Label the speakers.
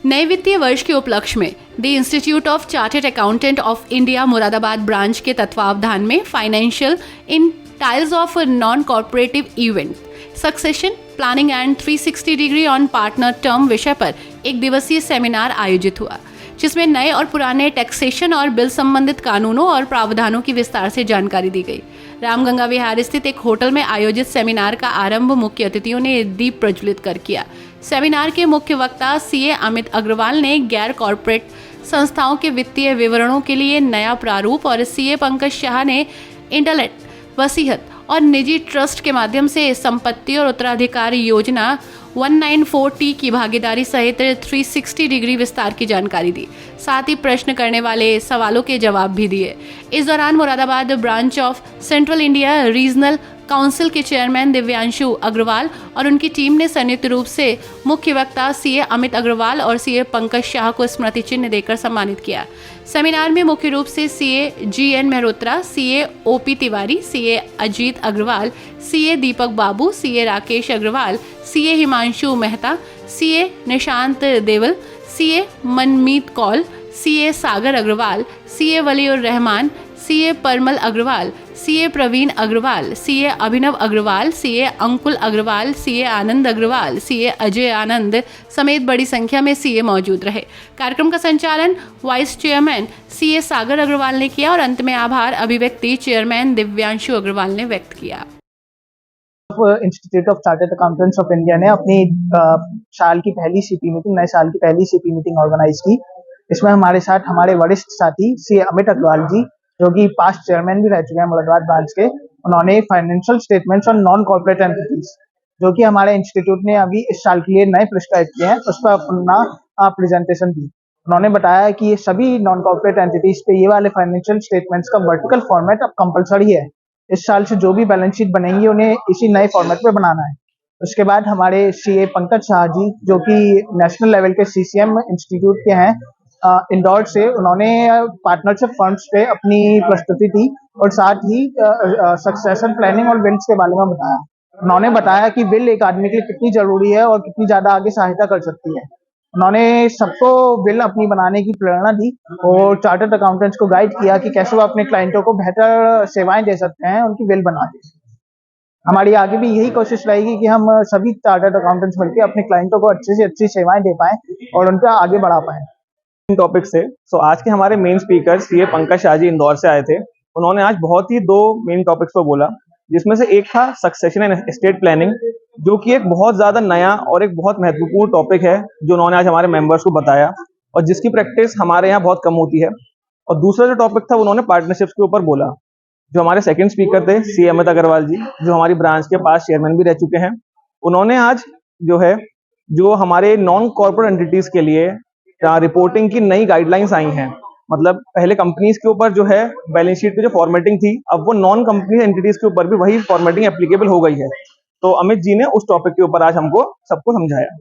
Speaker 1: नए वित्तीय वर्ष के उपलक्ष्य में the institute of chartered accountant of India Moradabad branch के तत्वावधान में financial in tiles of non corporative event succession planning and 360 degree on partner term विषय पर एक दिवसीय सेमिनार आयोजित हुआ, जिसमें नए और पुराने टैक्सेशन और बिल संबंधित कानूनों और प्रावधानों की विस्तार से जानकारी दी गई। रामगंगा विहार स्थित एक होटल में आयोजित सेमिनार का आरंभ मुख्य अतिथियों ने दीप प्रज्वलित कर किया। सेमिनार के मुख्य वक्ता सीए अमित अग्रवाल ने गैर कॉर्पोरेट संस्थाओं के वित्तीय विवरणों के लिए नया प्रारूप और सीए पंकज शाह ने इंटेलेक्ट वसीयत और निजी ट्रस्ट के माध्यम से संपत्ति और उत्तराधिकार योजना 194T की भागीदारी सहित 360 डिग्री विस्तार की जानकारी दी। साथ ही प्रश्न करने वाले सवालों के जवाब भी दिए। इस दौरान Moradabad branch of central India regional council के चेयरमैन दिव्यांशु अग्रवाल और उनकी टीम ने संयुक्त रूप से मुख्य वक्ता सीए अमित अग्रवाल और सीए पंकज शाह को स्मृति चिन्ह देकर सम्मानित किया। सेमिनार में मुख्य रूप से CA GN Mehrotra, CA OP Tiwari, CA Ajit Agarwal, CA Deepak Babu, CA Rakesh Agarwal, CA Himanshu Mehta, CA Nishant Deval, CA Manmeet Kaul, CA Sagar Agarwal, CA Waliur Rahman, CA Parmal Agarwal, CA Praveen Agarwal, CA Abhinav Agarwal, CA Ankul Agarwal, CA Anand Agarwal, CA Ajay Anand समेत बड़ी संख्या में सीए मौजूद रहे। कार्यक्रम का संचालन vice chairman CA Sagar Agarwal ने किया और अंत में आभार अभिव्यक्ति चेयरमैन दिव्यांशु अग्रवाल ने व्यक्त किया।
Speaker 2: Institute of chartered accountants of India ने अपनी साल की पहली सीपी मीटिंग नए साल की पहली सीपी मीटिंग ऑर्गेनाइज की। इसमें हमारे साथ हमारे वरिष्ठ साथी सीए अमित अग्रवाल जी, जो कि पास्ट चेयरमैन भी रह चुके हैं मुरादाबाद ब्रांच के, उन्होंने फाइनेंशियल स्टेटमेंट्स और नॉन कॉर्पोरेट एंटिटीज जो कि हमारे इंस्टीट्यूट ने अभी इस साल के लिए नए प्रिस्क्राइब किए हैं, उस पर अपना प्रेजेंटेशन दी। उन्होंने बताया कि ये सभी नॉन कॉर्पोरेट एंटिटीज पे ये वाले फाइनेंशियल स्टेटमेंट्स का वर्टिकल फॉर्मेट अब कंपलसरी है। इस साल से जो भी बैलेंस शीट बनेंगी उन्हें इसी नए फॉर्मेट पे बनाना है। उसके बाद हमारे सीए पंकज शाह जी, जो कि नेशनल लेवल के CCM इंस्टीट्यूट के हैं इंदौर से, उन्होंने पार्टनरशिप फंड्स पे अपनी प्रस्तुति दी और साथ ही सक्सेशन प्लानिंग और विल्स के बारे में बताया। उन्होंने बताया कि विल एक आदमी के लिए कितनी जरूरी है और कितनी ज्यादा आगे सहायता कर सकती है। उन्होंने सबको विल अपनी बनाने की प्रेरणा दी और चार्टर्ड अकाउंटेंट्स को गाइड किया कि कैसे वो अपने क्लाइंटों को बेहतर सेवाएं दे सकते हैं, उनकी विल बना दे। हमारी आगे भी यही कोशिश रहेगी कि हम सभी चार्टर्ड अकाउंटेंट्स मिलकर अपने क्लाइंटों को अच्छी से अच्छी सेवाएं दे पाएं और उनका आगे बढ़ा पाएं।
Speaker 3: टॉपिक से आज के हमारे main speaker CA Pankaj Shah ji Indore से आए थे। उन्होंने आज बहुत ही 2 मेन टॉपिक्स पर बोला, जिसमें से एक था सक्सेशन एंड एस्टेट प्लानिंग, जो कि एक बहुत ज्यादा नया और एक बहुत महत्वपूर्ण टॉपिक है, जो उन्होंने आज हमारे मेंबर्स को बताया और जिसकी प्रैक्टिस हमारे यहाँ बहुत कम होती है। और दूसरा जो टॉपिक था, उन्होंने पार्टनरशिप्स के ऊपर बोला। जो हमारे सेकंड स्पीकर थे सीए अमित अग्रवाल जी, जो हमारी ब्रांच के पास चेयरमैन भी रह चुके हैं, उन्होंने आज जो हमारे नॉन कॉर्पोरेट एंटिटीज के लिए रिपोर्टिंग की नई गाइडलाइंस आई हैं। मतलब पहले कंपनीज के ऊपर बैलेंस शीट पे जो फॉर्मेटिंग थी, अब वो नॉन कंपनी एंटिटीज के ऊपर भी वही फॉर्मेटिंग एप्लीकेबल हो गई है। तो अमित जी ने उस टॉपिक के ऊपर आज हमको सबको समझाया।